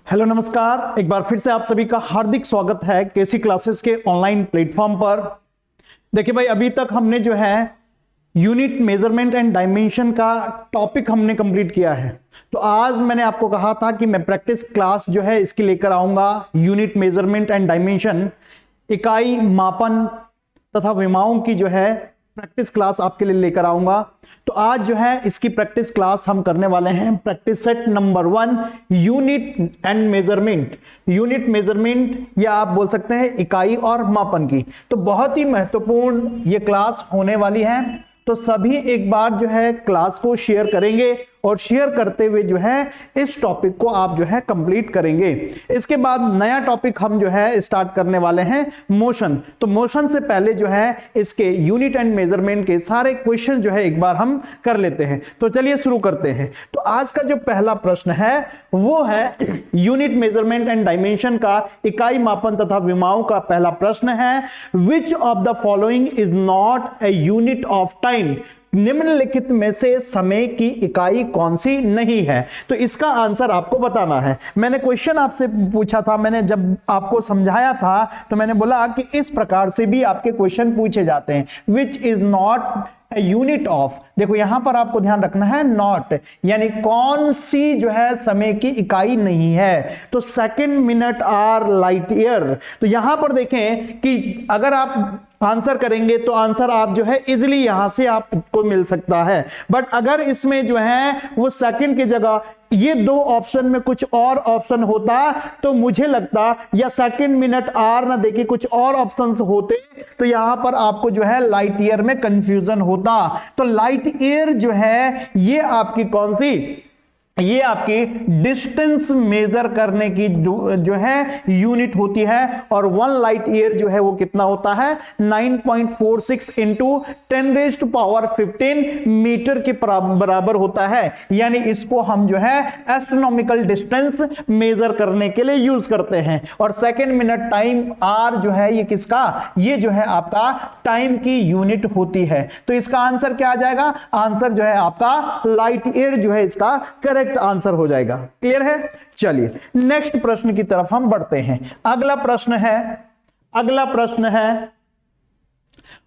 Hello नमस्कार, एक बार फिर से आप सभी का हार्दिक स्वागत है केसी क्लासेस के ऑनलाइन प्लेटफॉर्म पर। देखिए भाई, अभी तक हमने जो है यूनिट मेजरमेंट एंड डायमेंशन का टॉपिक हमने कंप्लीट किया है। तो आज मैंने आपको कहा था कि मैं प्रैक्टिस क्लास जो है इसकी लेकर आऊंगा, यूनिट मेजरमेंट एंड डायमेंशन, इकाई मापन तथा विमाओं की जो है प्रैक्टिस क्लास आपके लिए लेकर आऊंगा। तो आज जो है इसकी प्रैक्टिस क्लास हम करने वाले हैं, practice set number 1, unit and measurement. Unit measurement या आप बोल सकते हैं इकाई और मापन की। तो बहुत ही महत्वपूर्ण ये क्लास होने वाली है। तो सभी एक बार जो है क्लास को शेयर करेंगे और शेयर करते हुए जो है इस टॉपिक को आप जो है कंप्लीट करेंगे। इसके बाद नया टॉपिक हम जो है स्टार्ट करने वाले हैं, मोशन। तो मोशन से पहले जो है इसके यूनिट एंड मेजरमेंट के सारे क्वेश्चन जो है एक बार हम कर लेते हैं। तो चलिए शुरू करते हैं। तो आज का जो पहला प्रश्न है वो है यूनिट मेजरमेंट एंड डायमेंशन का, इकाई मापन तथा विमाओं का पहला प्रश्न है, which of the following is not a unit of time. निम्नलिखित में से समय की इकाई कौन सी नहीं है। तो इसका आंसर आपको बताना है। मैंने क्वेश्चन आपसे पूछा था, मैंने जब आपको समझाया था तो मैंने बोला कि इस प्रकार से भी आपके क्वेश्चन पूछे जाते हैं, which is not a unit of. देखो यहां पर आपको ध्यान रखना है, नॉट यानी कौन सी जो है समय की इकाई नहीं है। तो second, minute, hour, light year. तो यहां पर देखें कि अगर आप आंसर करेंगे तो आंसर आप जो है इजीली यहां से आपको मिल सकता है। बट अगर इसमें जो है वो सेकंड की जगह ये दो ऑप्शन में कुछ और ऑप्शन होता तो मुझे लगता, या सेकंड, मिनट, आवर ना देके कुछ और ऑप्शंस होते तो यहां पर आपको जो है लाइट ईयर में कंफ्यूजन होता। तो लाइट ईयर जो है ये आपकी कौन सी, ये आपकी डिस्टेंस मेजर करने की जो है यूनिट होती है। और 1 लाइट ईयर जो है वो कितना होता है, 9.46 इंटू 10⁻15 मीटर के बराबर होता है। यानी इसको हम जो है एस्ट्रोनॉमिकल डिस्टेंस मेजर करने के लिए यूज करते हैं। और सेकंड, मिनट, टाइम, आर जो है ये किसका, ये जो है आपका टाइम की यूनिट होती है। तो इसका आंसर क्या आ जाएगा, आंसर जो है आपका लाइट ईयर जो है इसका करेक्ट आंसर हो जाएगा। क्लियर है। चलिए नेक्स्ट प्रश्न की तरफ हम बढ़ते हैं। अगला प्रश्न है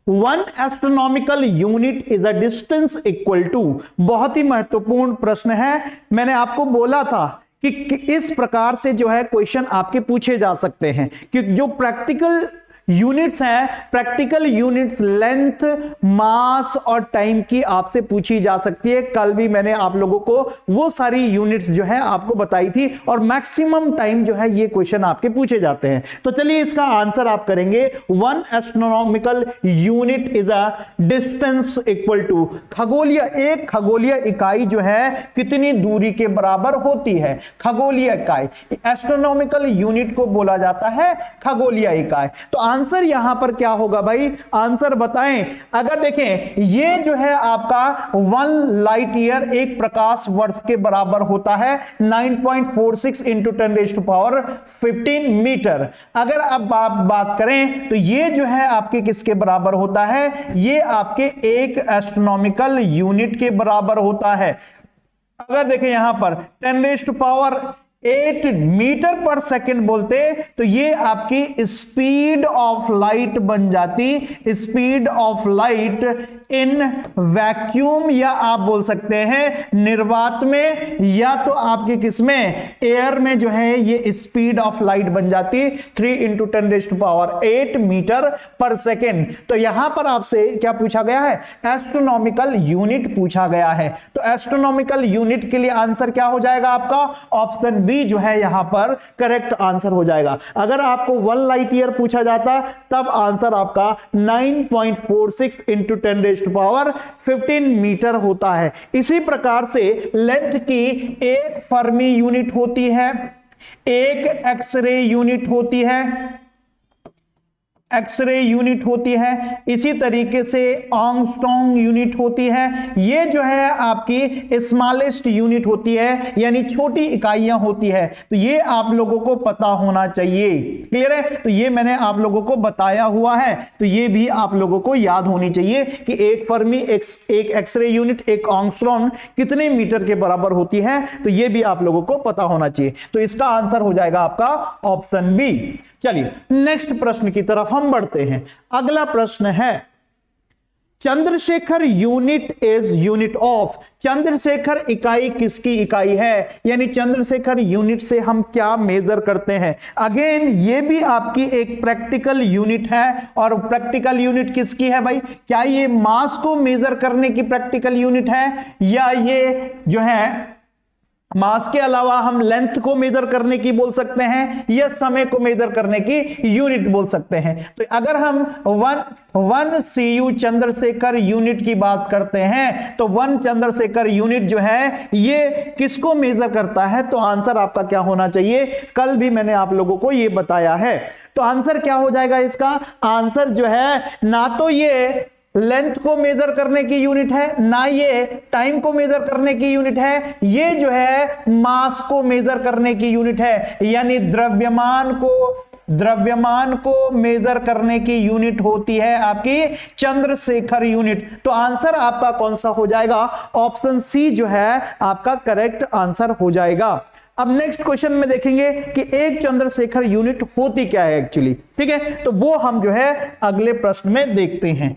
1 astronomical unit is a distance equal to. बहुत ही महत्वपूर्ण प्रश्न है। मैंने आपको बोला था कि इस प्रकार से जो है क्वेश्चन आपके पूछे जा सकते हैं कि जो प्रैक्टिकल यूनिट्स हैं, प्रैक्टिकल यूनिट्स लेंथ, मास और टाइम की आपसे पूछी जा सकती है। कल भी मैंने आप लोगों को वो सारी यूनिट्स जो है आपको बताई थी और मैक्सिमम टाइम जो है ये क्वेश्चन आपके पूछे जाते हैं। तो चलिए इसका आंसर आप करेंगे, 1 astronomical unit is a distance equal to, खगोलीय, एक खगोलीय इकाई जो है कितनी दूरी के बराबर होती है। खगोलीय इकाई, एस्ट्रोनॉमिकल यूनिट को बोला जाता है खगोलीय इकाई। तो आंसर यहां पर क्या होगा भाई, आंसर बताएं। अगर देखें ये जो है आपका 1 लाइट ईयर एक प्रकाश वर्ष के बराबर होता है, 9.46 इंटू 10⁻15 मीटर। अगर अब आप बात करें तो ये जो है आपके किसके बराबर होता है, ये आपके एक एस्ट्रोनॉमिकल यूनिट के बराबर होता है। अगर देखें यहां पर 10⁸8 मीटर पर सेकंड बोलते तो ये आपकी स्पीड ऑफ लाइट बन जाती, speed of light in vacuum, या आप बोल सकते हैं निर्वात में, या तो आपके किसमें, एयर में जो है ये स्पीड ऑफ लाइट बन जाती 3 इंटू 10⁸8 मीटर पर सेकेंड। तो यहां पर आपसे क्या पूछा गया है, एस्ट्रोनॉमिकल यूनिट पूछा गया है। तो एस्ट्रोनॉमिकल यूनिट के लिए आंसर क्या हो जाएगा आपका, ऑप्शन बी जो है यहां पर करेक्ट आंसर हो जाएगा। अगर आपको 1 लाइट ईयर पूछा जाता तब आंसर आपका 9.46 इंटू 10⁻15 मीटर होता है। इसी प्रकार से लेंथ की एक फर्मी यूनिट होती है, एक एक्सरे यूनिट होती है, एक्सरे यूनिट होती है, इसी तरीके से आर्मस्ट्रॉन्ग यूनिट होती है, ये जो है आपकी स्मॉलेस्ट यूनिट होती है, यानी छोटी इकाइयां होती है। तो ये आप लोगों को पता होना चाहिए। क्लियर है? तो ये मैंने आप लोगों को बताया हुआ है, तो ये भी आप लोगों को याद होनी चाहिए कि एक फर्मी, एक एक्सरे यूनिट, एक आर्मस्ट्रॉन्ग कितने मीटर के बराबर होती है, तो ये भी आप लोगों को पता होना चाहिए। तो इसका आंसर हो जाएगा आपका ऑप्शन बी। चलिए नेक्स्ट प्रश्न की तरफ हम बढ़ते हैं। अगला प्रश्न है Chandrashekhar unit is unit of. Chandrashekhar इकाई किसकी इकाई है, यानी चंद्रशेखर यूनिट से हम क्या मेजर करते हैं। अगेन ये भी आपकी एक प्रैक्टिकल यूनिट है, और प्रैक्टिकल यूनिट किसकी है भाई? क्या ये मास को मेजर करने की प्रैक्टिकल यूनिट है, या ये जो है मास के अलावा हम लेंथ को मेजर करने की बोल सकते हैं, या समय को मेजर करने की यूनिट बोल सकते हैं। तो अगर हम वन CU चंद्रशेखर यूनिट की बात करते हैं, तो वन चंद्रशेखर यूनिट जो है ये किसको मेजर करता है, तो आंसर आपका क्या होना चाहिए? कल भी मैंने आप लोगों को ये बताया है। तो आंसर क्या हो जाएगा इसका? आंसर जो है ना तो ये लेंथ को मेजर करने की यूनिट है, ना ये टाइम को मेजर करने की यूनिट है, ये जो है मास को मेजर करने की यूनिट है, यानी द्रव्यमान को मेजर करने की यूनिट होती है आपकी चंद्रशेखर यूनिट। तो आंसर आपका कौन सा हो जाएगा? ऑप्शन सी जो है आपका करेक्ट आंसर हो जाएगा। अब नेक्स्ट क्वेश्चन में देखेंगे कि एक चंद्रशेखर यूनिट होती क्या है एक्चुअली। ठीक है, तो वो हम जो है अगले प्रश्न में देखते हैं।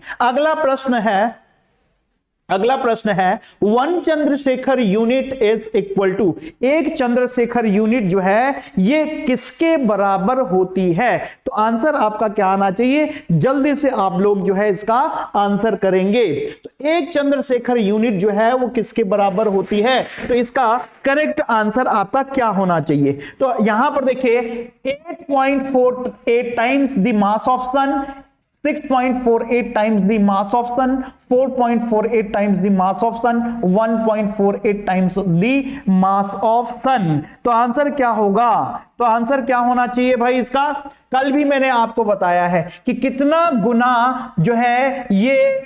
अगला प्रश्न है one Chandrasekhar unit is equal to. एक चंद्रशेखर यूनिट जो है ये किसके बराबर होती है? तो आंसर आपका क्या आना चाहिए? जल्दी से आप लोग जो है इसका आंसर करेंगे। तो एक चंद्रशेखर यूनिट जो है वो किसके बराबर होती है, तो इसका करेक्ट आंसर आपका क्या होना चाहिए? तो यहां पर देखिए 8.48 times the mass of sun, 6.48 times the mass of sun, 4.48 times the mass of sun, 1.48 times the mass of sun। तो आंसर क्या होगा? तो आंसर क्या होना चाहिए भाई इसका? कल भी मैंने आपको बताया है कि कितना गुना जो है ये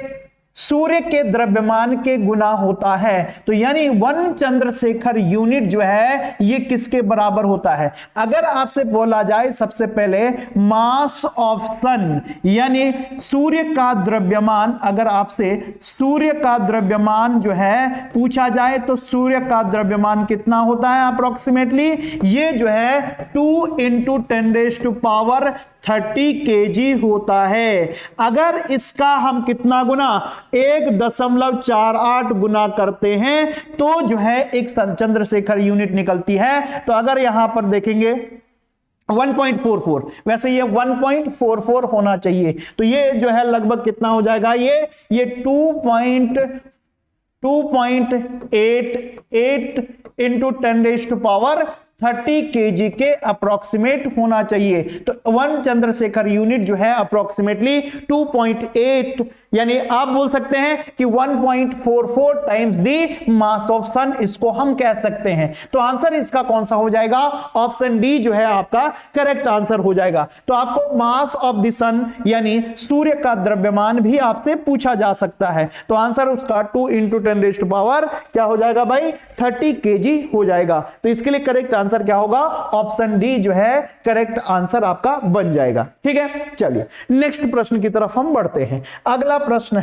सूर्य के द्रव्यमान के गुना होता है। तो यानी वन चंद्रशेखर यूनिट जो है ये किसके बराबर होता है? अगर आपसे बोला जाए सबसे पहले मास ऑफ सन, यानी सूर्य का द्रव्यमान, अगर आपसे सूर्य का द्रव्यमान जो है पूछा जाए तो सूर्य का द्रव्यमान कितना होता है अप्रोक्सीमेटली? ये जो है 2 × 10⁻30 kg होता है। अगर इसका हम कितना गुना 1.48 गुना करते हैं तो जो है एक चंद्रशेखर यूनिट निकलती है। तो अगर यहां पर देखेंगे 1.44, वैसे ये 1.44 होना चाहिए, तो ये जो है लगभग कितना हो जाएगा? ये 2.88 × 10⁻30 kg के अप्रोक्सीमेट होना चाहिए। तो वन चंद्रशेखर यूनिट जो है अप्रोक्सीमेटली 2.8, यानी आप बोल सकते हैं कि 1.44 टाइम्स दी मास ऑफ सन, इसको हम कह सकते हैं। तो आंसर इसका कौन सा हो जाएगा? ऑप्शन डी जो है आपका करेक्ट आंसर हो जाएगा। तो आपको मास ऑफ द सन यानी सूर्य का द्रव्यमान भी आपसे पूछा जा सकता है। तो आंसर उसका 2 × 10⁻, क्या हो जाएगा भाई? 30 kg हो जाएगा। तो इसके लिए करेक्ट आंसर क्या होगा? ऑप्शन डी जो है करेक्ट आंसर आपका बन जाएगा। ठीक है, चलिए नेक्स्ट प्रश्न की तरफ हम बढ़ते हैं। अगला प्रश्न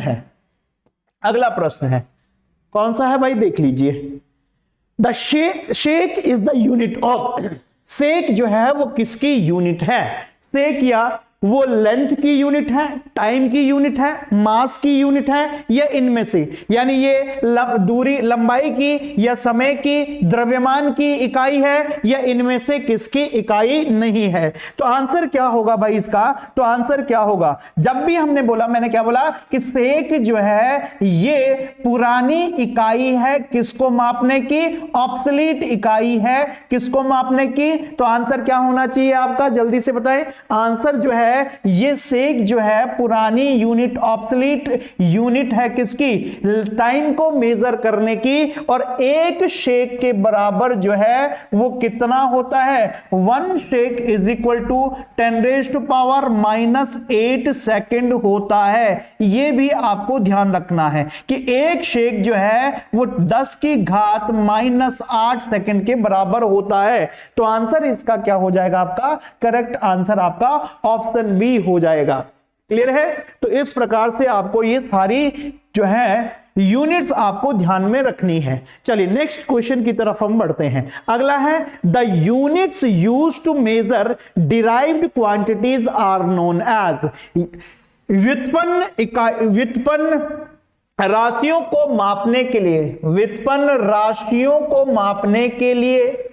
है कौन सा है भाई? देख लीजिए। The shake is the unit of. Shake जो है वो किसकी यूनिट है? शेक या वो लेंथ की यूनिट है, टाइम की यूनिट है, मास की यूनिट है, या इनमें से, यानी ये दूरी, लंबाई की या समय की, द्रव्यमान की इकाई है, या इनमें से किसकी इकाई नहीं है? तो आंसर क्या होगा भाई इसका? तो आंसर क्या होगा? जब भी हमने बोला, मैंने क्या बोला कि सेक जो है ये पुरानी इकाई है, किसको मापने की? ऑब्सोलीट इकाई है, किसको मापने की? तो आंसर क्या होना चाहिए आपका? जल्दी से बताएं। आंसर जो है है ये सेक जो है पुरानी यूनिट, ऑब्सोलीट यूनिट है किसकी, टाइम को मेजर करने की। और एक शेक के बराबर जो है वो कितना होता है, 1 shake is equal to 10⁻⁻8 second होता है। ये भी आपको ध्यान रखना है कि एक शेक जो है वो 10⁻⁻8 सेकंड के बराबर होता है। तो आंसर इसका क्या हो जाएगा, आपका करेक्ट आंसर आपका ऑप्शन बी हो जाएगा। क्लियर है? तो इस प्रकार से आपको ये सारी जो है यूनिट्स आपको ध्यान में रखनी है। चलिए नेक्स्ट क्वेश्चन की तरफ हम बढ़ते हैं। अगला है the units used to measure derived quantities are known as. व्युत्पन्न राशियों को मापने के लिए, व्युत्पन्न राशियों को मापने के लिए,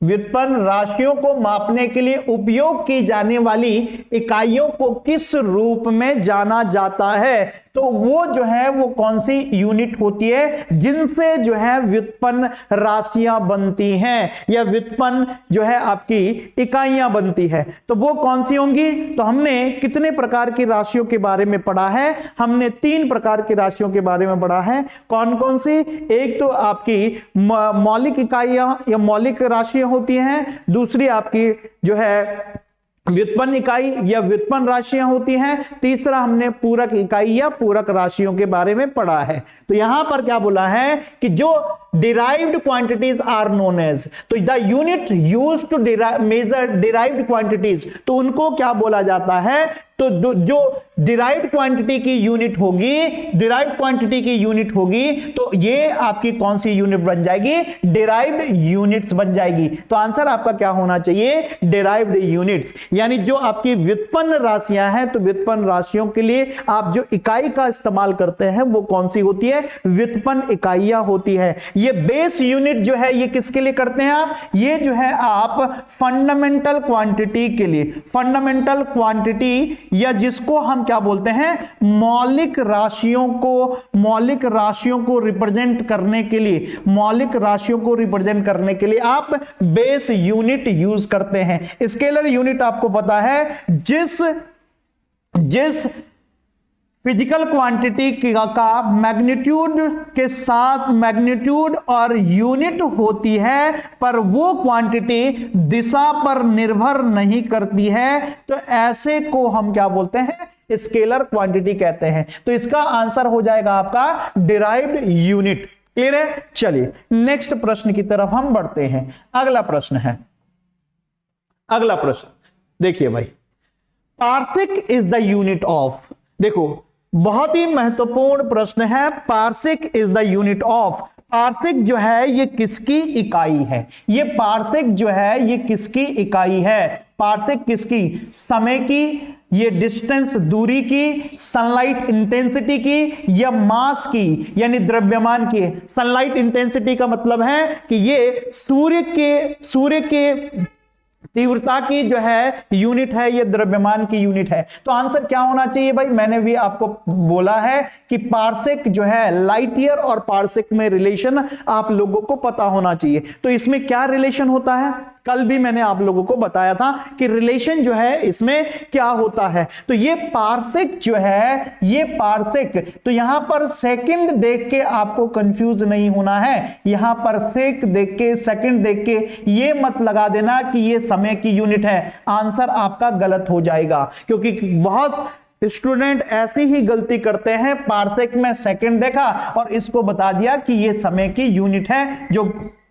व्युत्पन्न राशियों को मापने के लिए उपयोग की जाने वाली इकाइयों को किस रूप में जाना जाता है? तो वो जो है वो कौन सी यूनिट होती है जिनसे जो है व्युत्पन्न राशियां बनती हैं या व्युत्पन्न जो है आपकी इकाइयां बनती है, तो वो कौन सी होंगी? तो हमने कितने प्रकार की राशियों के बारे में पढ़ा है? हमने 3 प्रकार की राशियों के बारे में पढ़ा है। कौन कौन सी? एक तो आपकी मौलिक इकाइयां या मौलिक राशियां होती हैं, दूसरी आपकी जो है व्युत्पन्न इकाई या व्युत्पन्न राशियां होती हैं, तीसरा हमने पूरक इकाई या पूरक राशियों के बारे में पढ़ा है। तो यहां पर क्या बोला है कि जो derived quantities are known as, तो the unit used to measure derived quantities, तो उनको क्या बोला जाता है? तो जो डिराइव्ड क्वांटिटी की यूनिट होगी, डिराइव्ड क्वांटिटी की यूनिट होगी, तो ये आपकी कौन सी यूनिट बन जाएगी? डिराइव्ड यूनिट्स बन जाएगी। तो आंसर आपका क्या होना चाहिए? Derived units. यानी जो आपकी व्युत्पन्न राशियां हैं, तो व्युत्पन्न राशियों के लिए आप जो इकाई का इस्तेमाल करते हैं वो कौन सी होती है? व्युत्पन्न इकाइयां होती है। ये बेस यूनिट जो है ये किसके लिए करते हैं आप? ये जो है आप फंडामेंटल क्वांटिटी के लिए, फंडामेंटल क्वांटिटी या जिसको हम क्या बोलते हैं, मौलिक राशियों को रिप्रेजेंट करने के लिए, मौलिक राशियों को रिप्रेजेंट करने के लिए आप बेस यूनिट यूज करते हैं। स्केलर यूनिट आपको पता है जिस फिजिकल क्वांटिटी का मैग्नीट्यूड के साथ मैग्नीट्यूड और यूनिट होती है, पर वो क्वांटिटी दिशा पर निर्भर नहीं करती है, तो ऐसे को हम क्या बोलते हैं? स्केलर क्वांटिटी कहते हैं। तो इसका आंसर हो जाएगा आपका डिराइव्ड यूनिट। क्लियर है? चलिए नेक्स्ट प्रश्न की तरफ हम बढ़ते हैं। अगला प्रश्न देखिए भाई, parsec is the unit of, देखो बहुत ही महत्वपूर्ण प्रश्न है। Parsec is the unit of, parsec जो है ये किसकी इकाई है? ये पार्सेक जो है ये किसकी इकाई है? पार्सेक किसकी? समय की, ये डिस्टेंस दूरी की, सनलाइट इंटेंसिटी की, या मास की यानी द्रव्यमान की। सनलाइट इंटेंसिटी का मतलब है कि ये सूर्य के तीव्रता की जो है यूनिट है, ये द्रव्यमान की यूनिट है। तो आंसर क्या होना चाहिए भाई? मैंने भी आपको बोला है कि पार्सेक जो है, लाइट ईयर और पार्सेक में रिलेशन आप लोगों को पता होना चाहिए। तो इसमें क्या रिलेशन होता है? कल भी मैंने आप लोगों को बताया था कि रिलेशन जो है इसमें क्या होता है। तो ये पार्सेक जो है, ये पार्सेक, तो यहां पर सेकंड देख के आपको कंफ्यूज नहीं होना है। यहां पर सेक देख के, सेकंड देख के ये मत लगा देना कि ये समय की यूनिट है। आंसर आपका गलत हो जाएगा, क्योंकि बहुत स्टूडेंट ऐसी ही गलती करते हैं, पार्सेक में सेकंड देखा और इसको बता दिया कि ये समय की यूनिट है, जो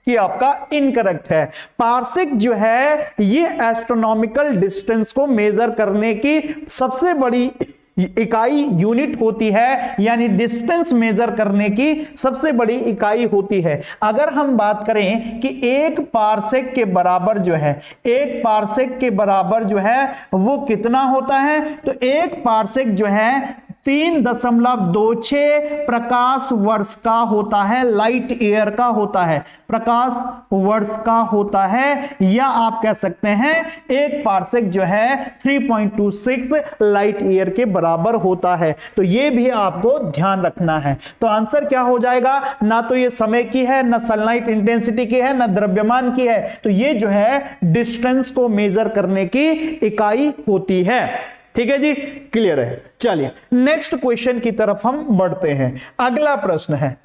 कि आपका इनकरेक्ट है। पार्सेक जो है ये एस्ट्रोनॉमिकल डिस्टेंस को मेजर करने की सबसे बड़ी इकाई यूनिट होती है, यानी डिस्टेंस मेजर करने की सबसे बड़ी इकाई होती है। अगर हम बात करें कि एक पार्सेक के बराबर जो है, एक पार्सेक के बराबर जो है वो कितना होता है, तो एक पार्सेक जो है 3.26 प्रकाश वर्ष का होता है, लाइट ईयर का होता है, प्रकाश वर्ष का होता है, या आप कह सकते हैं एक पार्सेक जो है 3.26 लाइट ईयर के बराबर होता है। तो ये भी आपको ध्यान रखना है। तो आंसर क्या हो जाएगा, ना तो ये समय की है, ना सनलाइट इंटेंसिटी की है, ना द्रव्यमान की है, तो ये जो है डिस्टेंस को मेजर करने की इकाई होती है। ठीक है जी, क्लियर है। चलिए नेक्स्ट क्वेश्चन की तरफ हम बढ़ते हैं। अगला प्रश्न है,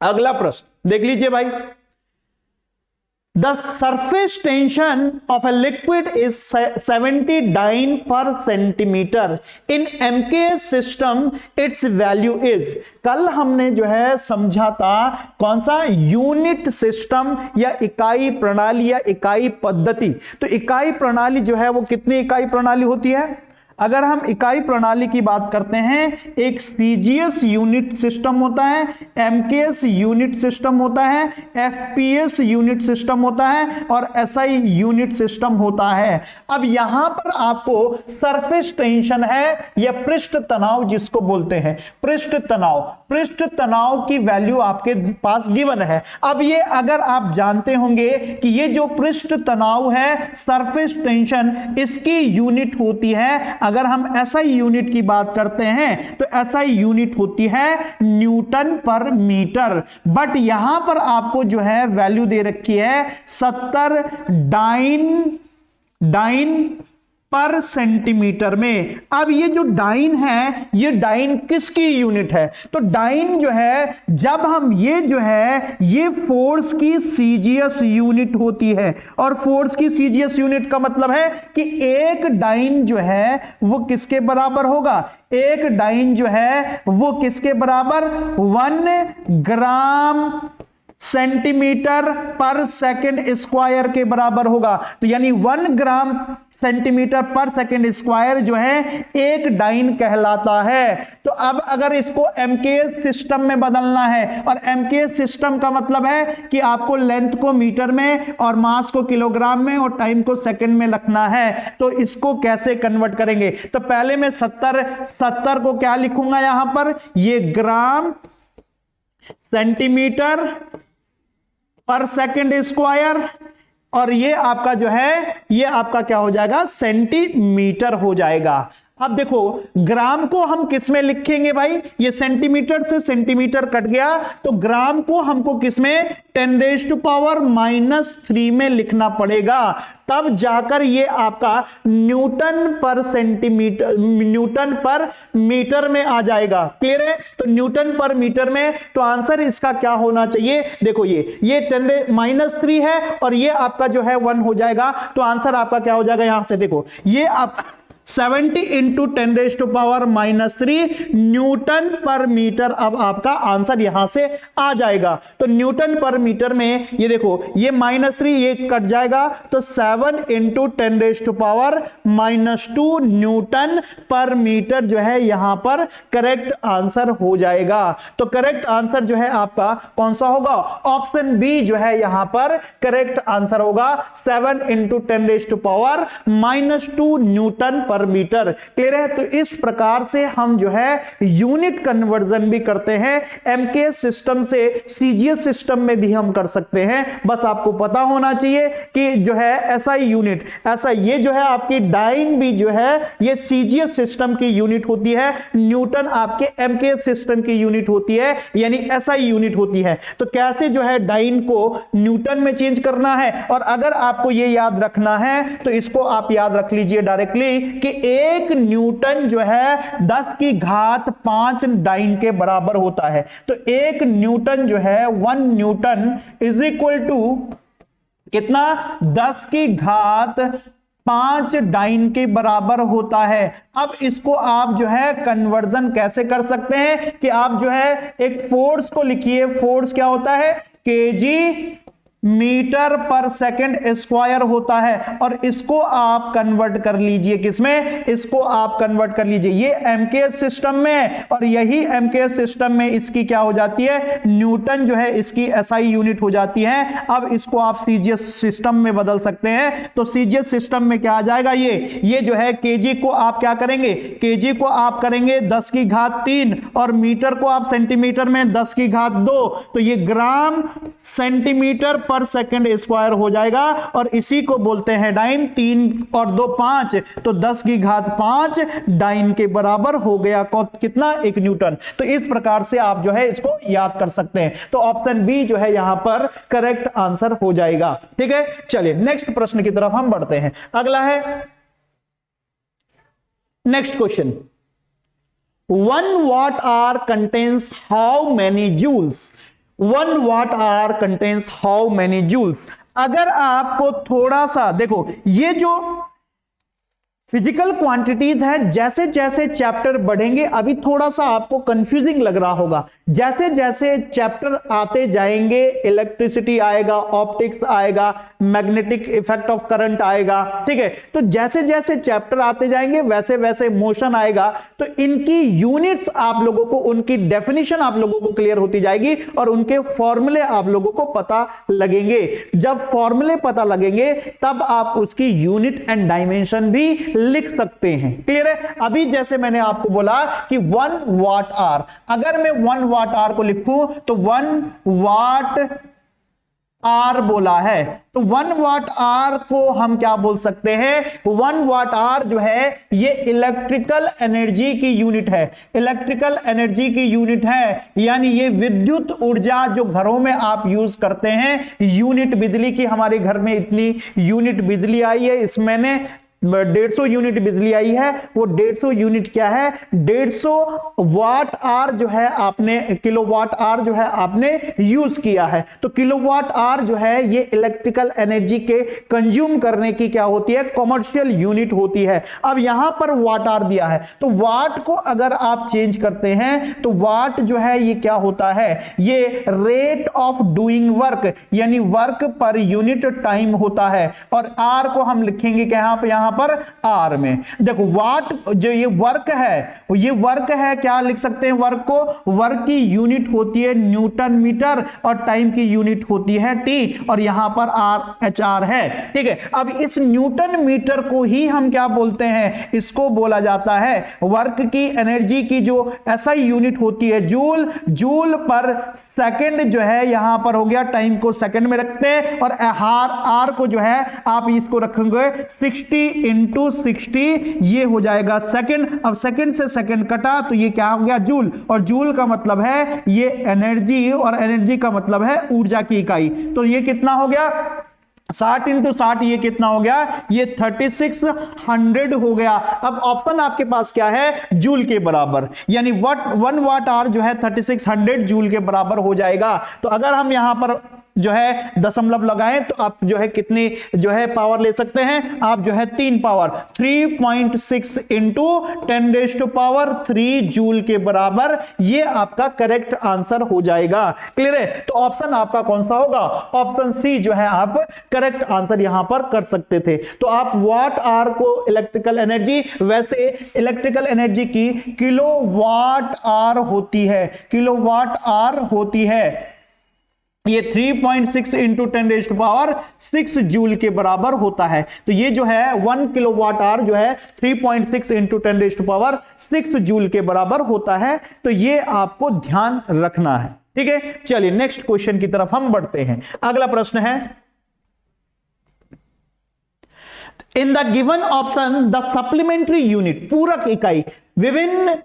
अगला प्रश्न देख लीजिए भाई। The surface tension of a liquid is 70 dyne per centimetre in MKS system, it's value is. कल हमने जो है समझा था कौन सा, यूनिट सिस्टम या इकाई प्रणाली या इकाई पद्धति। तो इकाई प्रणाली जो है वो कितनी इकाई प्रणाली होती है? अगर हम इकाई प्रणाली की बात करते हैं, एक सीजीएस यूनिट सिस्टम होता है, एमकेएस यूनिट सिस्टम होता है, एफपीएस यूनिट सिस्टम होता है और एसआई यूनिट सिस्टम होता है। अब यहां पर आपको सरफेस टेंशन है या पृष्ठ तनाव जिसको बोलते हैं, पृष्ठ तनाव की वैल्यू आपके पास गिवन है। अब ये अगर आप जानते होंगे कि ये जो पृष्ठ तनाव है, सरफेस टेंशन, इसकी यूनिट होती है, अगर हम एसआई यूनिट की बात करते हैं तो एसआई यूनिट होती है न्यूटन पर मीटर। बट यहां पर आपको जो है वैल्यू दे रखी है 70 डाइन पर सेंटीमीटर में। अब ये जो डाइन है, ये डाइन किसकी यूनिट है? तो डाइन जो है, जब हम ये जो है ये फोर्स की सीजीएस यूनिट होती है, और फोर्स की सीजीएस यूनिट का मतलब है कि एक डाइन जो है वो किसके बराबर होगा? एक डाइन जो है वो किसके बराबर? 1 ग्राम सेंटीमीटर पर सेकंड स्क्वायर के बराबर होगा। तो यानी 1 ग्राम सेंटीमीटर पर सेकंड स्क्वायर जो है एक डाइन कहलाता है। तो अब अगर इसको एमकेएस सिस्टम में बदलना है, और एमकेएस सिस्टम का मतलब है कि आपको लेंथ को मीटर में और मास को किलोग्राम में और टाइम को सेकंड में रखना है, तो इसको कैसे कन्वर्ट करेंगे? तो पहले मैं 70 को क्या लिखूंगा यहां पर? ये ग्राम सेंटीमीटर पर सेकंड स्क्वायर, और ये आपका जो है ये आपका क्या हो जाएगा? सेंटीमीटर हो जाएगा। अब देखो ग्राम को हम किस में लिखेंगे भाई? ये सेंटीमीटर से सेंटीमीटर कट गया, तो ग्राम को हमको किस में? 10⁻³ में लिखना पड़ेगा, तब जाकर ये आपका न्यूटन पर सेंटीमीटर, न्यूटन पर मीटर में आ जाएगा। क्लियर है? तो न्यूटन पर मीटर में, तो आंसर इसका क्या होना चाहिए? देखो ये 10⁻³ है और ये आपका जो है 1 हो जाएगा। तो आंसर आपका क्या हो जाएगा? यहां से देखो ये आप 70 इंटू 10⁻³ न्यूटन पर मीटर। अब आपका आंसर यहां से आ जाएगा। तो न्यूटन पर मीटर में ये देखो ये -3 ये कट जाएगा, तो 7 इंटू 10⁻² न्यूटन पर मीटर जो है यहां पर करेक्ट आंसर हो जाएगा। तो करेक्ट आंसर जो है आपका कौन सा होगा? ऑप्शन बी जो है यहां पर करेक्ट आंसर होगा, 7 इंटू 10⁻² न्यूटन पर मीटर। क्लियर है? तो इस प्रकार से हम जो है यूनिट कन्वर्जन भी करते हैं, एमकेएस सिस्टम से सीजीएस सिस्टम में भी हम कर सकते हैं। बस आपको पता होना चाहिए कि जो है एसआई यूनिट, ऐसा ये जो है आपकी डाइन भी जो है ये सीजीएस सिस्टम की यूनिट होती है, न्यूटन आपके एमकेएस सिस्टम की यूनिट होती है, यानी एसआई यूनिट होती है। तो कैसे जो है डाइन को न्यूटन में चेंज करना है, और अगर आपको ये याद रखना है तो इसको आप याद रख लीजिए डायरेक्टली कि 1 न्यूटन जो है 10⁵ डाइन के बराबर होता है। तो 1 न्यूटन जो है 1 न्यूटन इज इक्वल टू कितना? 10⁵ डाइन के बराबर होता है। अब इसको आप जो है कन्वर्जन कैसे कर सकते हैं कि आप जो है एक फोर्स को लिखिए, फोर्स क्या होता है? केजी मीटर पर सेकंड स्क्वायर होता है। और इसको आप कन्वर्ट कर लीजिए किसमें, इसको आप कन्वर्ट कर लीजिए ये एमकेएस सिस्टम में, और यही एमकेएस सिस्टम में इसकी क्या हो जाती है, न्यूटन जो है इसकी एसआई यूनिट हो जाती है। अब इसको आप सीजीएस सिस्टम में बदल सकते हैं, तो सीजीएस सिस्टम में क्या आ जाएगा, ये जो है केजी को आप क्या करेंगे, केजी को आप करेंगे 10 की घात 3 और मीटर को आप सेंटीमीटर में 10 की घात 2, तो ये ग्राम सेंटीमीटर पर सेकंड स्क्वायर हो जाएगा। और इसी को बोलते हैं डाइन, 3 और 2 5, तो 10 की घात 5 डाइन के बराबर हो गया कितना, 1 न्यूटन। तो इस प्रकार से आप जो है इसको याद कर सकते हैं। तो ऑप्शन बी जो है यहां पर करेक्ट आंसर हो जाएगा। ठीक है, चलिए नेक्स्ट प्रश्न की तरफ हम बढ़ते हैं। अगला है next question, 1 watt hour contains how many joules? 1 watt hour contains how many joules? अगर आपको थोड़ा सा देखो, ये जो फिजिकल क्वांटिटीज है, जैसे जैसे चैप्टर बढ़ेंगे, अभी थोड़ा सा आपको कंफ्यूजिंग लग रहा होगा। जैसे जैसे चैप्टर आते जाएंगे, इलेक्ट्रिसिटी आएगा, ऑप्टिक्स आएगा, मैग्नेटिक इफेक्ट ऑफ करंट आएगा, ठीक है। तो जैसे जैसे चैप्टर आते जाएंगे वैसे वैसे मोशन आएगा, तो इनकी यूनिट्स आप लोगों को, उनकी डेफिनेशन आप लोगों को क्लियर होती जाएगी और उनके फॉर्मूले आप लोगों को पता लगेंगे। जब फॉर्मूले पता लगेंगे तब आप उसकी यूनिट एंड डायमेंशन भी लिख सकते हैं। क्लियर है। अभी जैसे मैंने आपको बोला कि 1 वाट आवर, अगर मैं 1 वाट आवर को लिखूं तो 1 वाट आर बोला है, तो 1 वाट आर को हम क्या बोल सकते हैं, 1 वाट आर जो है ये इलेक्ट्रिकल एनर्जी की यूनिट है, इलेक्ट्रिकल एनर्जी की यूनिट है, यानी ये विद्युत ऊर्जा जो घरों में आप यूज करते हैं, यूनिट बिजली की, हमारे घर में इतनी यूनिट बिजली आई है, इसमें 150 यूनिट बिजली आई है, वो 150 यूनिट क्या है, 150 वाट आवर जो है आपने, किलोवाट आवर जो है आपने यूज किया है। तो किलोवाट आवर जो है ये इलेक्ट्रिकल एनर्जी के कंज्यूम करने की क्या होती है, कमर्शियल यूनिट होती है। अब यहां पर वाट आवर दिया है, तो वाट को अगर आप चेंज करते हैं तो वाट जो है ये क्या होता है, ये रेट ऑफ डूइंग वर्क, यानी वर्क पर यूनिट टाइम होता है। और आर को हम लिखेंगे यहां पर आर में। देखो वाट जो ये वर्क है, क्या लिख सकते हैं वर्क को, वर्क की यूनिट होती है न्यूटन मीटर और टाइम की यूनिट होती है टी, और यहां पर आर एच आर है। ठीक है, अब इस न्यूटन मीटर को ही हम क्या बोलते हैं, इसको बोला जाता है वर्क की एनर्जी की जो एसआई यूनिट होती है जूल, जूल पर सेकंड जो है यहां पर हो गया, टाइम को सेकंड में रखते हैं, और आर को जो है आप इसको रखेंगे 60 इंटू 60, ये हो जाएगा सेकंड। अब सेकंड से सेकंड कटा तो ये क्या हो गया, जूल, और जूल का मतलब है ये एनर्जी, और एनर्जी का मतलब है ऊर्जा की इकाई। तो ये कितना हो गया, 60 इंटू 60, ये कितना हो गया, ये 3600 हो गया। अब ऑप्शन आपके पास क्या है, जूल के बराबर, यानी 1 वाट आवर जो है 3600 जूल के बराबर हो जाएगा। तो अगर हम यहां पर जो है दशमलव लगाएं तो आप जो है कितनी जो है पावर ले सकते हैं, आप जो है 3 पावर 3.6 इंटू 10⁻³ जूल के बराबर, ये आपका करेक्ट आंसर हो जाएगा। क्लियर है। तो ऑप्शन आपका कौन सा होगा, ऑप्शन सी जो है आप करेक्ट आंसर यहां पर कर सकते थे। तो आप वाट आवर को इलेक्ट्रिकल एनर्जी, वैसे इलेक्ट्रिकल एनर्जी की किलोवाट आवर होती है, किलोवाट आवर होती है, ये 3.6 इंटू 10⁻6 जूल के बराबर होता है। तो ये जो है 1 किलोवाट आवर जो है 3.6 इंटू 10⁻6 जूल के बराबर होता है। तो ये आपको ध्यान रखना है। ठीक है, चलिए नेक्स्ट क्वेश्चन की तरफ हम बढ़ते हैं। अगला प्रश्न है, in the given option the supplementary unit, पूरक इकाई, विभिन्न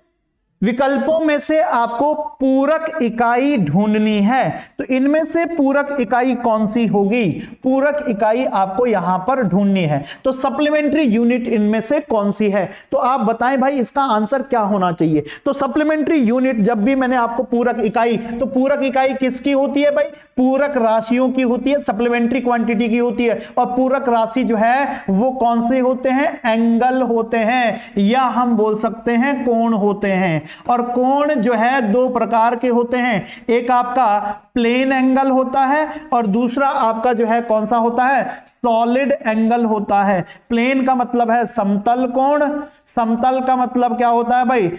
विकल्पों में से आपको पूरक इकाई ढूंढनी है, तो इनमें से पूरक इकाई कौन सी होगी, पूरक इकाई आपको यहां पर ढूंढनी है। तो सप्लीमेंट्री यूनिट इनमें से कौन सी है, तो आप बताएं भाई इसका आंसर क्या होना चाहिए। तो सप्लीमेंट्री यूनिट, जब भी मैंने आपको पूरक इकाई, तो पूरक इकाई किसकी होती है भाई, पूरक राशियों की होती है, सप्लीमेंट्री क्वांटिटी की होती है। और पूरक राशि जो है वो कौन से होते हैं? एंगल होते हैं, या हम बोल सकते हैं कोण होते हैं। और कोण जो है दो प्रकार के होते हैं, एक आपका प्लेन एंगल होता है और दूसरा आपका जो है कौन सा होता है? सॉलिड एंगल होता है। प्लेन का मतलब है समतल कोण, समतल का मतलब क्या होता है भाई?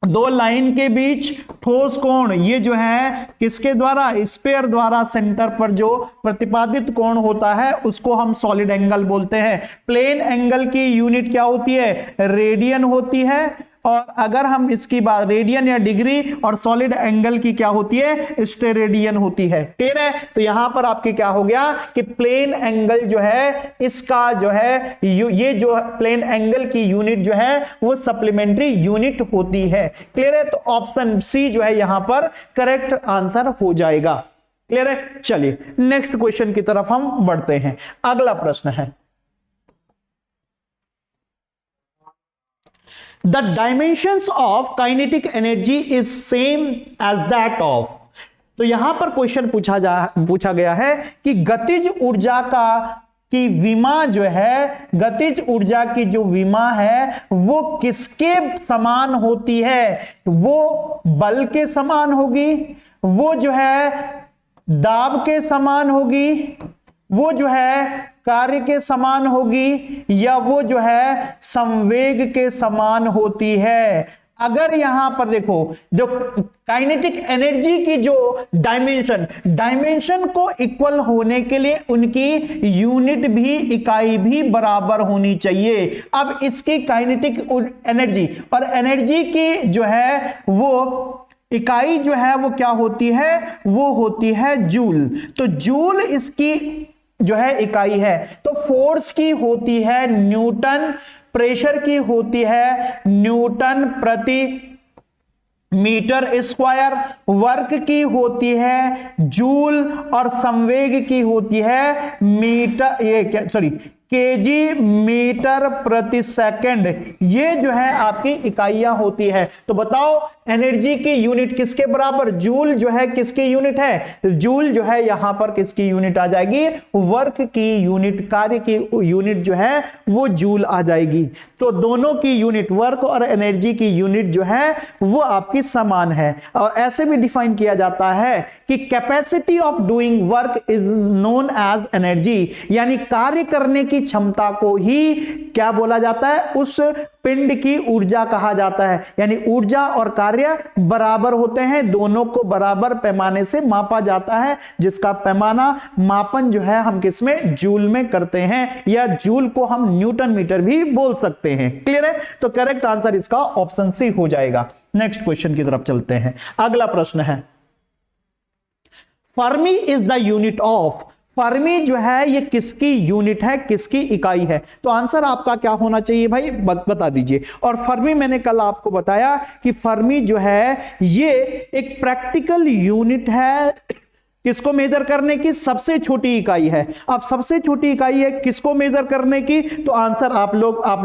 दो लाइन के बीच ठोस कोण, ये जो है किसके द्वारा? स्फीयर द्वारा सेंटर पर जो प्रतिपादित कोण होता है उसको हम सॉलिड एंगल बोलते हैं। प्लेन एंगल की यूनिट क्या होती है? रेडियन होती है। और अगर हम इसकी बात रेडियन या डिग्री, और सॉलिड एंगल की क्या होती है? स्टेरेडियन होती है। क्लियर है? तो यहां पर आपके क्या हो गया कि प्लेन एंगल जो है इसका जो है ये जो प्लेन एंगल की यूनिट जो है वो सप्लीमेंट्री यूनिट होती है। क्लियर है? तो ऑप्शन सी जो है यहां पर करेक्ट आंसर हो जाएगा। क्लियर है? चलिए नेक्स्ट क्वेश्चन की तरफ हम बढ़ते हैं। अगला प्रश्न है, the dimensions of kinetic energy is same as that of। तो यहां पर क्वेश्चन पूछा गया है कि गतिज ऊर्जा की विमा जो है, गतिज ऊर्जा की जो विमा है वो किसके समान होती है? वो बल के समान होगी, वो जो है दाब के समान होगी, वो जो है कार्य के समान होगी, या वो जो है संवेग के समान होती है? अगर यहां पर देखो जो काइनेटिक एनर्जी की जो डायमेंशन को इक्वल होने के लिए उनकी यूनिट भी, इकाई भी बराबर होनी चाहिए। अब इसकी काइनेटिक एनर्जी और एनर्जी की जो है वो इकाई जो है वो क्या होती है? वो होती है जूल। तो जूल इसकी जो है इकाई है। तो फोर्स की होती है न्यूटन, प्रेशर की होती है न्यूटन प्रति मीटर स्क्वायर, वर्क की होती है जूल, और संवेग की होती है मीटर, ये क्या सॉरी केजी मीटर प्रति सेकंड। ये जो है आपकी इकाइयां होती है। तो बताओ एनर्जी की यूनिट किसके बराबर? जूल जो है किसकी यूनिट है? जूल जो है यहां पर किसकी यूनिट आ जाएगी? वर्क की यूनिट, कार्य की यूनिट जो है वो जूल आ जाएगी। तो दोनों की यूनिट, वर्क और एनर्जी की यूनिट जो है वो आपकी समान है। और ऐसे भी डिफाइन किया जाता है कि capacity of doing work is known as energy, यानी कार्य करने की क्षमता को ही क्या बोला जाता है? उस पिंड की ऊर्जा कहा जाता है। यानी ऊर्जा और कार्य बराबर होते हैं, दोनों को बराबर पैमाने से मापा जाता है, जिसका पैमाना मापन जो है हम किसमें? जूल में करते हैं, या जूल को हम न्यूटन मीटर भी बोल सकते हैं। क्लियर है? तो करेक्ट आंसर इसका ऑप्शन सी हो जाएगा। नेक्स्ट क्वेश्चन की तरफ चलते हैं। अगला प्रश्न है, Fermi is the unit of. Fermi जो है ये किसकी यूनिट है, किसकी इकाई है? तो आंसर आपका क्या होना चाहिए भाई? बता दीजिए। और फर्मी मैंने कल आपको बताया कि फर्मी जो है ये एक प्रैक्टिकल यूनिट है, किसको मेजर करने की? सबसे छोटी इकाई है। अब सबसे छोटी इकाई है किसको मेजर करने की? तो आंसर आप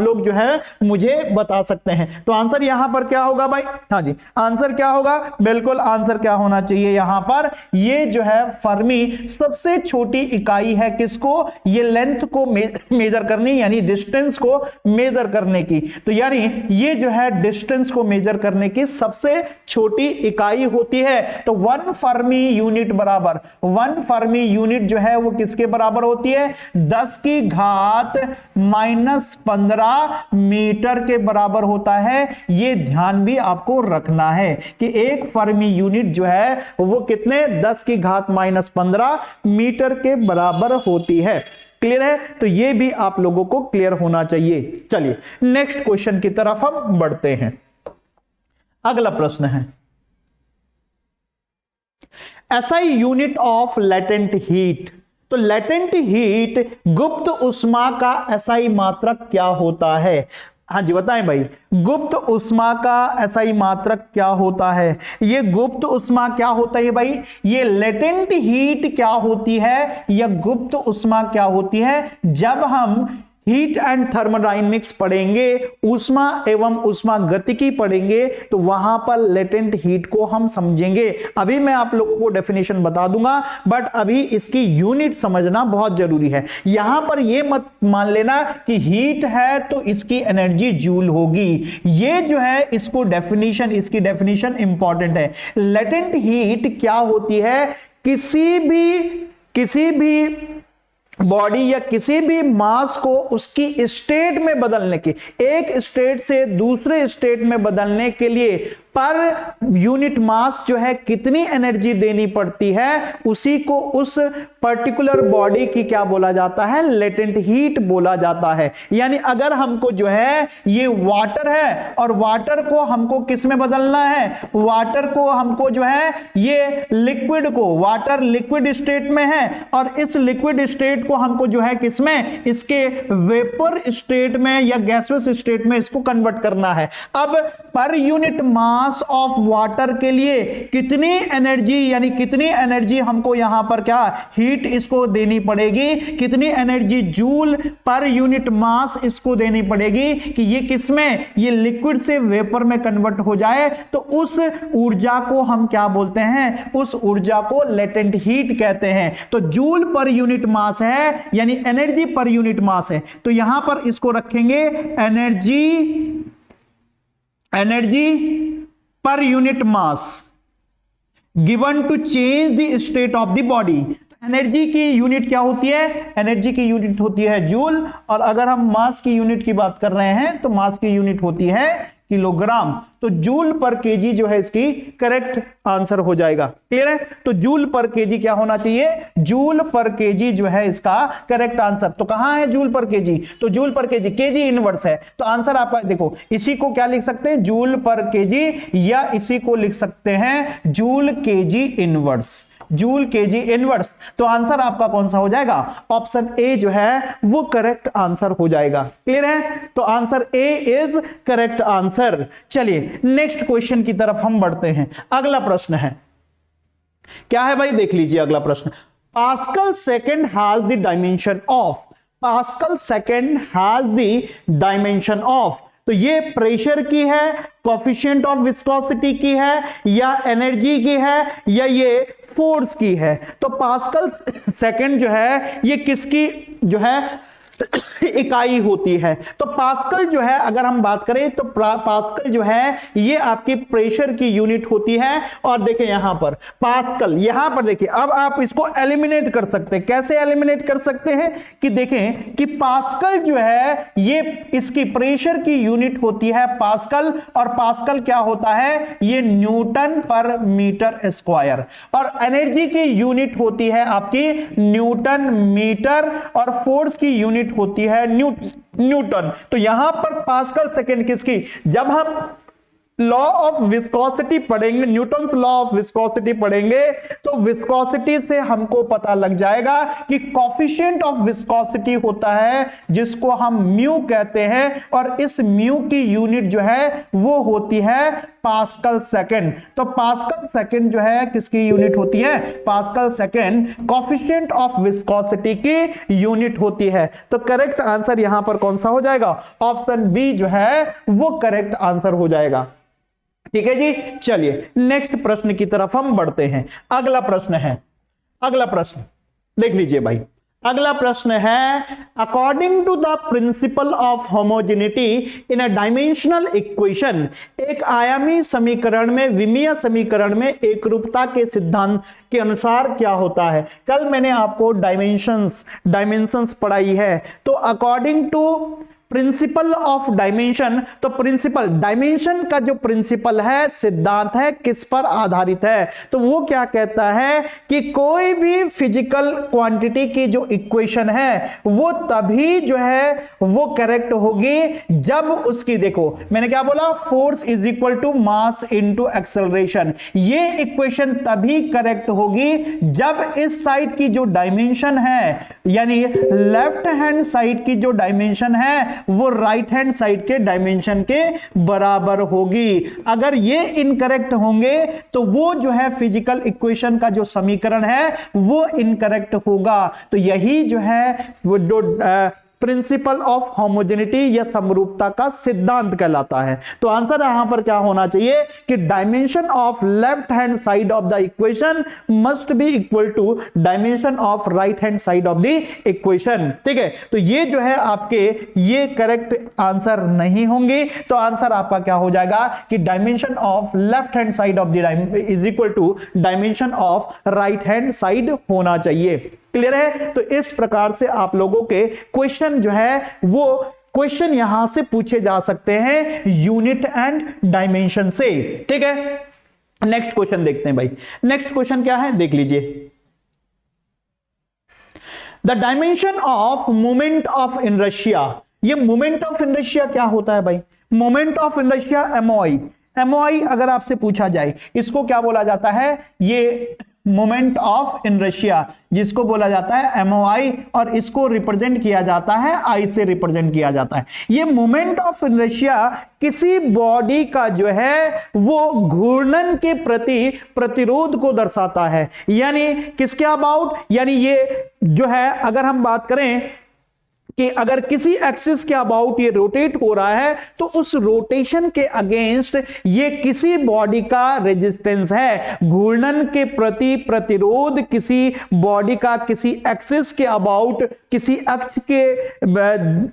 लोग जो है मुझे बता सकते हैं। तो आंसर यहां पर क्या होगा भाई? हाँ जी, आंसर क्या होगा? बिल्कुल आंसर क्या होना चाहिए यहां पर? ये जो है फर्मी सबसे छोटी इकाई है किसको? ये लेंथ को मेजर करनी, यानी डिस्टेंस को मेजर करने की। तो यानी ये जो है डिस्टेंस को मेजर करने की सबसे छोटी इकाई होती है। तो 1 फर्मी यूनिट बराबर, 1 फर्मी यूनिट जो है वो किसके बराबर होती है? 10 की घात -15 मीटर के बराबर होता है। ये ध्यान भी आपको रखना है कि एक फर्मी यूनिट जो है वो कितने? 10 की घात -15 मीटर के बराबर होती है। क्लियर है? तो ये भी आप लोगों को क्लियर होना चाहिए। चलिए नेक्स्ट क्वेश्चन की तरफ हम बढ़ते हैं। अगला प्रश्न है, SI unit of latent heat. तो लेटेंट हीट, गुप्त उष्मा का SI मात्रक क्या होता है? हाँ जी बताएं भाई, गुप्त उष्मा का SI मात्रक क्या होता है? ये गुप्त उष्मा क्या होता है भाई? ये लेटेंट हीट क्या होती है या गुप्त उष्मा क्या होती है? जब हम हीट एंड थर्मोडायनेमिक्स पढ़ेंगे, ऊष्मा एवं ऊष्मा गतिकी पढ़ेंगे, तो वहां पर लेटेंट हीट को हम समझेंगे। अभी मैं आप लोगों को डेफिनेशन बता दूंगा, बट अभी इसकी यूनिट समझना बहुत जरूरी है। यहां पर यह मत मान लेना कि हीट है तो इसकी एनर्जी जूल होगी, ये जो है इसकी डेफिनेशन इंपॉर्टेंट है। लेटेंट हीट क्या होती है? किसी भी बॉडी या किसी भी मास को उसकी स्टेट में बदलने की, एक स्टेट से दूसरे स्टेट में बदलने के लिए पर यूनिट मास जो है कितनी एनर्जी देनी पड़ती है, उसी को उस पर्टिकुलर बॉडी की क्या बोला जाता है? लेटेंट हीट बोला जाता है। यानी अगर हमको जो है ये वाटर है और वाटर को हमको किस में बदलना है? वाटर को हमको जो है ये लिक्विड को, वाटर लिक्विड स्टेट में है और इस लिक्विड स्टेट को हमको जो है किसमें? इसके वेपर स्टेट में या गैसियस स्टेट में इसको कन्वर्ट करना है। अब पर यूनिट मास ऑफ वाटर के लिए कितनी एनर्जी, यानी कितनी एनर्जी हमको यहां पर क्या हीट इसको देनी पड़ेगी, कितनी एनर्जी जूल पर यूनिट मास इसको देनी पड़ेगी कि ये किसमें, ये लिक्विड से वेपर में कन्वर्ट हो जाए। तो उस ऊर्जा को हम क्या बोलते हैं? उस ऊर्जा को लेटेंट हीट कहते हैं। तो जूल पर यूनिट मास है, यानी एनर्जी पर यूनिट मास है। तो यहां पर इसको रखेंगे energy per unit mass given to change the state of the body. Energy की यूनिट क्या होती है? एनर्जी की यूनिट होती है जूल, और अगर हम मास की यूनिट की बात कर रहे हैं तो मास की यूनिट होती है किलोग्राम। तो जूल पर केजी जो है इसकी करेक्ट आंसर हो जाएगा। क्लियर है? तो जूल पर केजी क्या होना चाहिए? जूल पर केजी जो है इसका करेक्ट आंसर। तो कहां है जूल पर केजी? तो जूल पर केजी इनवर्स है। तो आंसर आपका देखो, इसी को क्या लिख सकते हैं? जूल पर केजी, या इसी को लिख सकते हैं joule KG inverse, joule KG inverse. तो आंसर आपका कौन सा हो जाएगा? ऑप्शन ए जो है वो करेक्ट आंसर हो जाएगा। क्लियर है? तो answer A is correct answer. चलिए नेक्स्ट क्वेश्चन की तरफ हम बढ़ते हैं। अगला प्रश्न है, क्या है भाई? देख लीजिए अगला प्रश्न। Pascal second has the dimension of, pascal second has the dimension of. तो ये प्रेशर की है, कोफिशिएंट ऑफ विस्कोसिटी की है, या एनर्जी की है, या ये फोर्स की है? तो पास्कल सेकंड जो है ये किसकी जो है इकाई होती है? तो पास्कल जो है अगर हम बात करें तो पास्कल जो है ये आपकी प्रेशर की यूनिट होती है। और देखिए यहां पर पास्कल, यहां पर देखिए, अब आप इसको एलिमिनेट कर सकते हैं। कैसे एलिमिनेट कर सकते हैं? कि देखें कि पास्कल जो है ये इसकी प्रेशर की यूनिट होती है पास्कल, और पास्कल क्या होता है? ये न्यूटन पर मीटर स्क्वायर। और एनर्जी की यूनिट होती है आपकी न्यूटन मीटर, और फोर्स की यूनिट होती है न्यूटन। तो यहां पर पास्कल सेकंड किसकी? जब हम लॉ ऑफ विस्कोसिटी पढ़ेंगे, न्यूटन्स लॉ ऑफ विस्कोसिटी पढ़ेंगे, तो विस्कोसिटी से हमको पता लग जाएगा कि कोफिशिएंट ऑफ विस्कोसिटी होता है जिसको हम म्यू कहते हैं, और इस म्यू की यूनिट जो है वो होती है पास्कल सेकंड। तो पास्कल सेकंड जो है किसकी यूनिट होती है? Pascal second coefficient of viscosity की यूनिट होती है। तो करेक्ट आंसर यहां पर कौन सा हो जाएगा? ऑप्शन बी जो है वो करेक्ट आंसर हो जाएगा। ठीक है जी। चलिए नेक्स्ट प्रश्न की तरफ हम बढ़ते हैं। अगला प्रश्न है, अगला प्रश्न देख लीजिए भाई। अगला प्रश्न है, according to the principle of homogeneity in a dimensional equation, एक आयामी समीकरण में, विमीय समीकरण में एकरूपता के सिद्धांत के अनुसार क्या होता है? कल मैंने आपको डायमेंशंस पढ़ाई है। तो according to principle of dimension, तो प्रिंसिपल, डायमेंशन का जो प्रिंसिपल है, सिद्धांत है, किस पर आधारित है? तो वो क्या कहता है कि कोई भी फिजिकल क्वांटिटी की जो इक्वेशन है वो तभी जो है वो करेक्ट होगी जब उसकी, देखो मैंने क्या बोला, force is equal to mass into acceleration. ये इक्वेशन तभी करेक्ट होगी जब इस साइड की जो डायमेंशन है, यानी लेफ्ट हैंड साइड की जो डायमेंशन है वो राइट हैंड साइड के डायमेंशन के बराबर होगी। अगर ये इनकरेक्ट होंगे तो वो जो है फिजिकल इक्वेशन का जो समीकरण है वो इनकरेक्ट होगा। तो यही जो है वो जो प्रिंसिपल ऑफ होमोजेनिटी या समरूपता का सिद्धांत कहलाता है। तो आंसर यहां पर क्या होना चाहिए कि dimension of left hand side of the equation must be equal to dimension of right hand side of the equation. ठीक है, तो ये जो है आपके ये करेक्ट आंसर नहीं होंगे। तो आंसर आपका क्या हो जाएगा कि dimension of left hand side of the is equal to dimension of right hand side होना चाहिए। क्लियर है? तो इस प्रकार से आप लोगों के क्वेश्चन जो है वो क्वेश्चन यहां से पूछे जा सकते हैं यूनिट एंड डायमेंशन से। ठीक है, नेक्स्ट क्वेश्चन देखते हैं भाई। नेक्स्ट क्वेश्चन क्या है देख लीजिए। The dimension of moment of inertia. ये मोमेंट ऑफ इनर्शिया क्या होता है भाई? Moment of inertia MOI. MOI अगर आपसे पूछा जाए इसको क्या बोला जाता है? ये मोमेंट ऑफ इनर्शिया जिसको बोला जाता है एमओआई, और इसको रिप्रेजेंट किया जाता है आई से रिप्रेजेंट किया जाता है। ये मोमेंट ऑफ इनर्शिया किसी बॉडी का जो है वो घूर्णन के प्रति प्रतिरोध को दर्शाता है। यानी किसके अबाउट? यानी ये जो है अगर हम बात करें कि अगर किसी एक्सिस के अबाउट ये रोटेट हो रहा है तो उस रोटेशन के अगेंस्ट ये किसी बॉडी का रेजिस्टेंस है। घूर्णन के प्रति प्रतिरोध किसी बॉडी का किसी एक्सिस के अबाउट किसी अक्ष के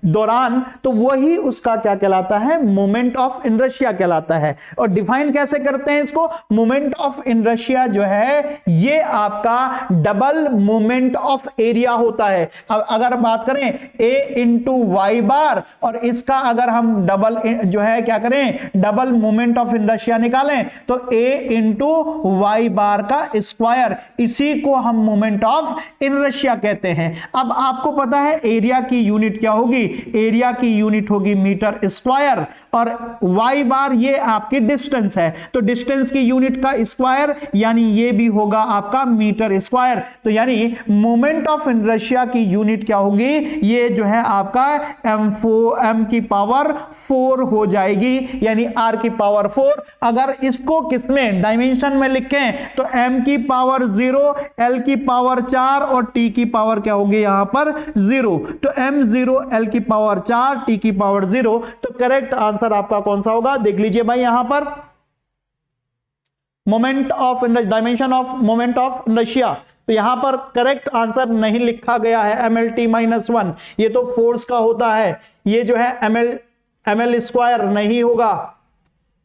दौरान, तो वही उसका क्या कहलाता है? मोमेंट ऑफ इनर्शिया कहलाता है। और डिफाइन कैसे करते हैं इसको? मोमेंट ऑफ इनर्शिया जो है ये आपका डबल मोमेंट ऑफ एरिया होता है। अब अगर बात करें ए इंटू वाई बार, और इसका अगर हम डबल जो है क्या करें डबल मोमेंट ऑफ इनर्शिया निकालें तो ए इंटू वाई बार का स्क्वायर, इसी को हम मोमेंट ऑफ इनर्शिया कहते हैं। अब आपको पता है एरिया की यूनिट क्या होगी? एरिया की यूनिट होगी मीटर स्क्वायर, और वाई बार ये आपकी डिस्टेंस है, तो डिस्टेंस की यूनिट का स्क्वायर यानी ये भी होगा आपका मीटर स्क्वायर। तो यानी मोमेंट ऑफ इनर्शिया की यूनिट क्या होगी? ये जो है आपका m की पावर 4 हो जाएगी, यानी r की पावर 4। अगर इसको किसमें डायमेंशन में लिखें तो m की पावर 0, l की पावर 4 और t की पावर क्या होगी यहां पर 0। तो m0 l की पावर 4 t की पावर 0। तो करेक्ट आंसर आपका कौन सा होगा? देख लीजिए भाई यहां पर moment of dimension of moment of inertia, तो यहां पर करेक्ट आंसर नहीं लिखा गया है mlt-1। ये तो फोर्स का होता है, ये जो है ml स्क्वायर नहीं होगा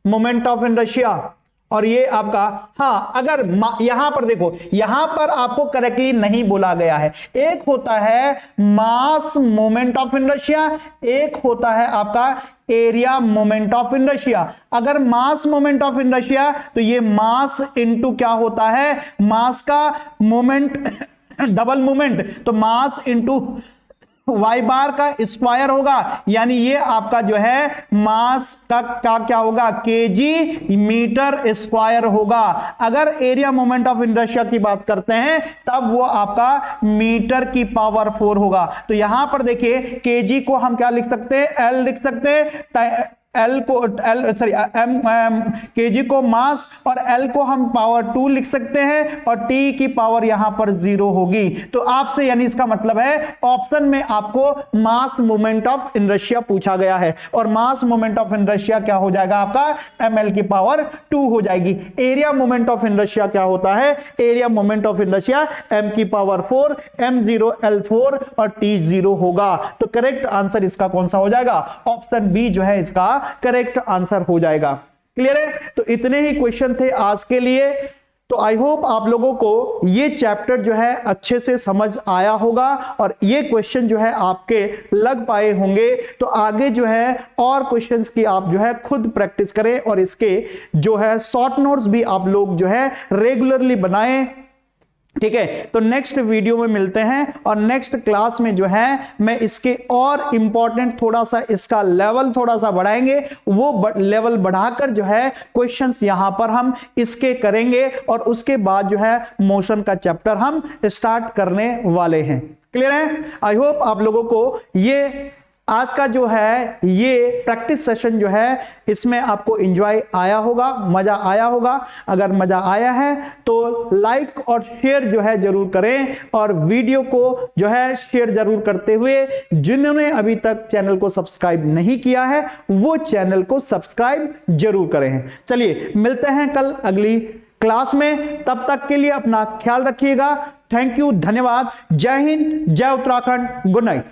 मोमेंट ऑफ इनर्शिया। और ये आपका हाँ, अगर यहां पर देखो, यहां पर आपको करेक्टली नहीं बोला गया है। एक होता है मास मोमेंट ऑफ इनर्शिया, एक होता है आपका एरिया मोमेंट ऑफ इनर्शिया। अगर मास मोमेंट ऑफ इनर्शिया तो ये मास इनटू क्या होता है? मास का मोमेंट डबल मोमेंट, तो मास इनटू वाई बार का स्क्वायर होगा, यानी ये आपका जो है मास का क्या होगा? केजी मीटर स्क्वायर होगा। अगर एरिया मोमेंट ऑफ इनर्शिया की बात करते हैं तब वो आपका मीटर की पावर 4 होगा। तो यहां पर देखिए केजी को हम क्या लिख सकते हैं? एल लिख सकते हैं, केजी को मास, और एल को हम पावर 2 लिख सकते हैं, और टी की पावर यहां पर 0 होगी। तो आपसे यानी इसका मतलब है ऑप्शन में आपको मास मोमेंट ऑफ इनर्शिया पूछा गया है, और मास मोमेंट ऑफ इनर्शिया क्या हो जाएगा आपका? ml की पावर 2 हो जाएगी। एरिया मोमेंट ऑफ इनर्शिया क्या होता है? Area moment of inertia m की पावर 4, m0 l4 और t0 होगा। तो करेक्ट आंसर इसका कौन सा हो जाएगा? ऑप्शन बी जो है इसका करेक्ट आंसर हो जाएगा। क्लियर है? तो इतने ही क्वेश्चन थे आज के लिए। तो आई होप आप लोगों को ये चैप्टर जो है अच्छे से समझ आया होगा और ये क्वेश्चन जो है आपके लग पाए होंगे। तो आगे जो है और क्वेश्चंस की आप जो है खुद प्रैक्टिस करें, और इसके जो है शॉर्ट नोट्स भी आप लोग जो है रेगुलरली बनाएं। ठीक है, तो नेक्स्ट वीडियो में मिलते हैं, और नेक्स्ट क्लास में जो है मैं इसके और इंपॉर्टेंट थोड़ा सा इसका लेवल थोड़ा सा बढ़ाएंगे, वो लेवल बढ़ाकर जो है क्वेश्चंस यहां पर हम इसके करेंगे, और उसके बाद जो है मोशन का चैप्टर हम स्टार्ट करने वाले हैं। क्लियर है? आई होप आप लोगों को ये आज का जो है ये प्रैक्टिस सेशन जो है इसमें आपको एंजॉय आया होगा, मजा आया होगा। अगर मजा आया है तो लाइक और शेयर जो है जरूर करें, और वीडियो को जो है शेयर जरूर करते हुए जिन्होंने अभी तक चैनल को सब्सक्राइब नहीं किया है वो चैनल को सब्सक्राइब जरूर करें। चलिए मिलते हैं कल अगली क्लास में, तब तक के लिए अपना ख्याल रखिएगा। थैंक यू, धन्यवाद। जय हिंद, जय उत्तराखंड, गुड नाइट।